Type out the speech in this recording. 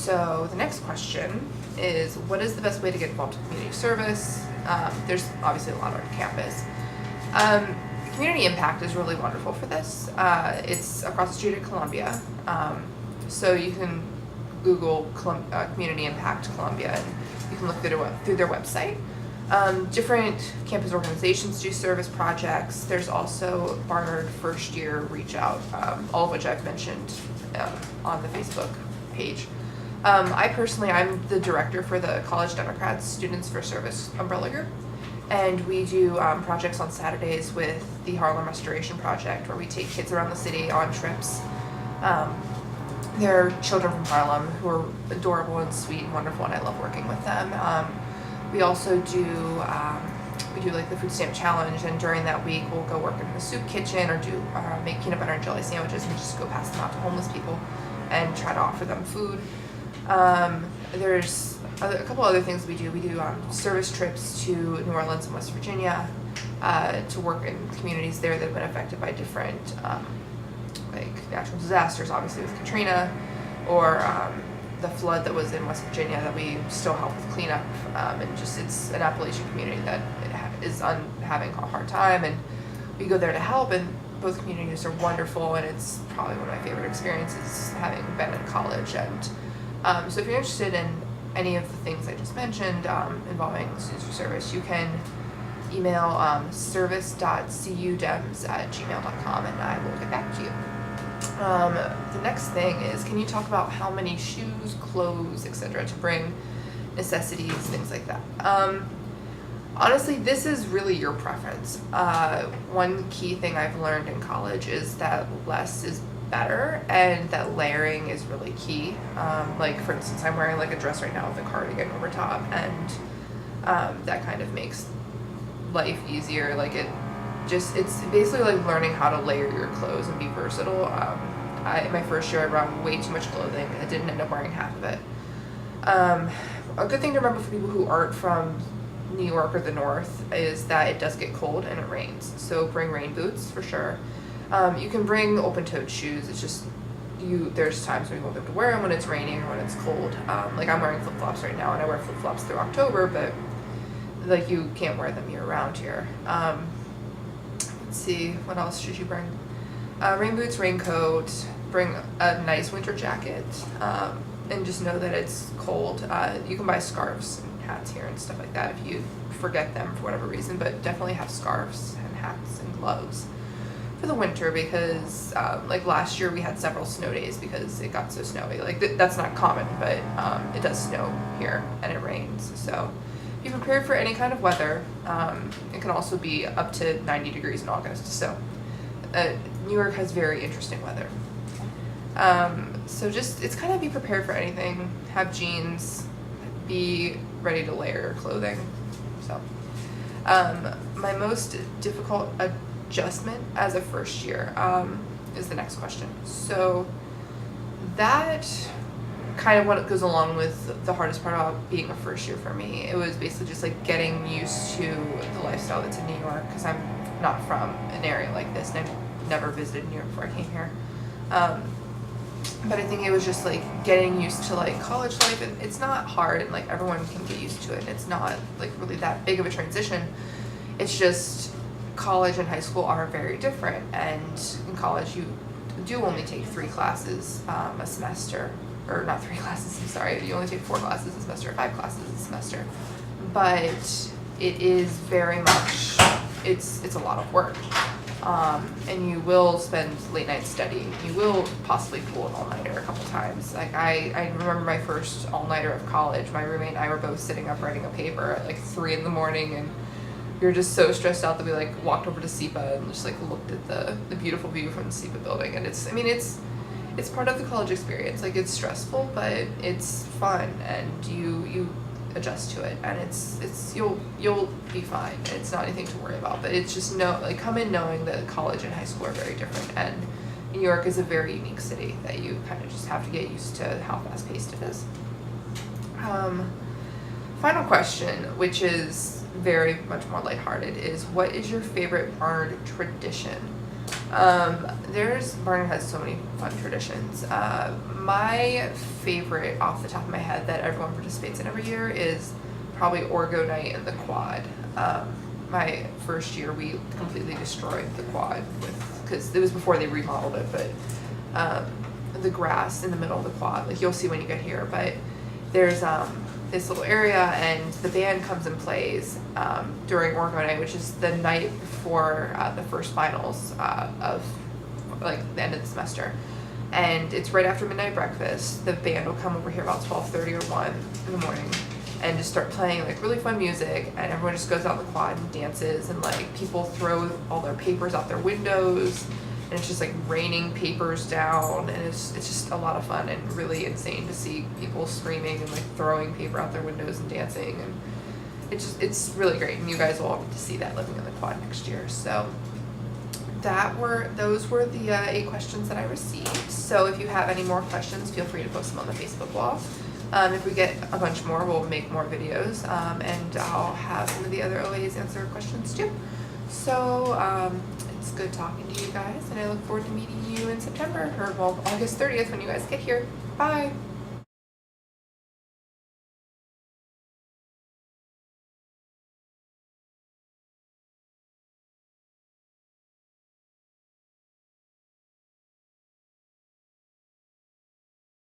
So the next question is, what is the best way to get involved in community service? There's obviously a lot on campus. Community impact is really wonderful for this. It's across the street at Columbia. So you can Google Community Impact Columbia, and you can look through their website. Different campus organizations do service projects. There's also Barnard First Year Reach Out, all of which I've mentioned on the Facebook page. I'm the director for the College Democrats Students for Service umbrella group, and we do projects on Saturdays with the Harlem Restoration Project, where we take kids around the city on trips. They're children from Harlem who are adorable and sweet and wonderful, and I love working with them. We also do like the food stamp challenge, and during that week we'll go work in the soup kitchen or do make peanut butter and jelly sandwiches and just go pass them out to homeless people and try to offer them food. There's a couple other things we do. We do service trips to New Orleans and West Virginia to work in communities there that have been affected by different like natural disasters, obviously with Katrina, or the flood that was in West Virginia that we still help with cleanup. And just it's an Appalachian community that is having a hard time, and we go there to help, and both communities are wonderful, and it's probably one of my favorite experiences having been in college. And so if you're interested in any of the things I just mentioned involving Students for Service, you can email service.cudems@gmail.com, and I will get back to you. The next thing is, can you talk about how many shoes, clothes, etc. to bring, necessities, things like that? Honestly, this is really your preference. One key thing I've learned in college is that less is better, and that layering is really key. Like for instance, I'm wearing like a dress right now with a cardigan over top, and that kind of makes life easier. Like it's basically like learning how to layer your clothes and be versatile. My first year I brought way too much clothing, and I didn't end up wearing half of it. A good thing to remember for people who aren't from New York or the North is that it does get cold and it rains, so bring rain boots for sure. You can bring open-toed shoes. It's just there's times when you won't be able to wear them when it's raining or when it's cold. Like I'm wearing flip-flops right now, and I wear flip-flops through October, but like you can't wear them year-round here. Let's see, what else should you bring? Rain boots, raincoat, bring a nice winter jacket, and just know that it's cold. You can buy scarves and hats here and stuff like that if you forget them for whatever reason, but definitely have scarves and hats and gloves for the winter, because like last year we had several snow days because it got so snowy. Like that's not common, but it does snow here and it rains, so be prepared for any kind of weather. It can also be up to 90 degrees in August, so New York has very interesting weather. So just, it's kind of be prepared for anything, have jeans, be ready to layer your clothing. So my most difficult adjustment as a first year is the next question. So that kind of what goes along with the hardest part about being a first year for me. It was basically just like getting used to the lifestyle that's in New York, because I'm not from an area like this, and I've never visited New York before I came here. But I think it was just like getting used to like college life, and it's not hard, and like everyone can get used to it, and it's not like really that big of a transition. It's just college and high school are very different, and in college you do only take 3 classes a semester, or not 3 classes, I'm sorry, you only take 4 classes a semester, 5 classes a semester, but it is very much, it's a lot of work. And you will spend late nights studying. You will possibly pull an all-nighter a couple times. Like I remember my first all-nighter of college, my roommate and I were both sitting up writing a paper at like 3 in the morning, and we were just so stressed out that we like walked over to SEPA and just like looked at the beautiful view from the SEPA building. And it's part of the college experience. Like it's stressful, but it's fun, and you adjust to it, and it's you'll be fine. It's not anything to worry about, but it's just come in knowing that college and high school are very different, and New York is a very unique city that you kind of just have to get used to how fast paced it is. Final question, which is very much more lighthearted, is what is your favorite Barnard tradition? Barnard has so many fun traditions. My favorite off the top of my head that everyone participates in every year is probably Orgo Night in the quad. My first year we completely destroyed the quad because it was before they remodeled it, but the grass in the middle of the quad, like you'll see when you get here, but there's this little area and the band comes and plays during Orgo Night, which is the night before the first finals of like the end of the semester. And it's right after midnight breakfast. The band will come over here about 12:30 or 1 in the morning and just start playing like really fun music, and everyone just goes out in the quad and dances, and like people throw all their papers out their windows, and it's just like raining papers down, and it's just a lot of fun and really insane to see people screaming and like throwing paper out their windows and dancing, and it's really great, and you guys will all get to see that living in the quad next year. So those were the 8 questions that I received. So if you have any more questions, feel free to post them on the Facebook wall. If we get a bunch more, we'll make more videos, and I'll have some of the other OAs answer questions too. So it's good talking to you guys, and I look forward to meeting you in September, or well, August 30th when you guys get here. Bye.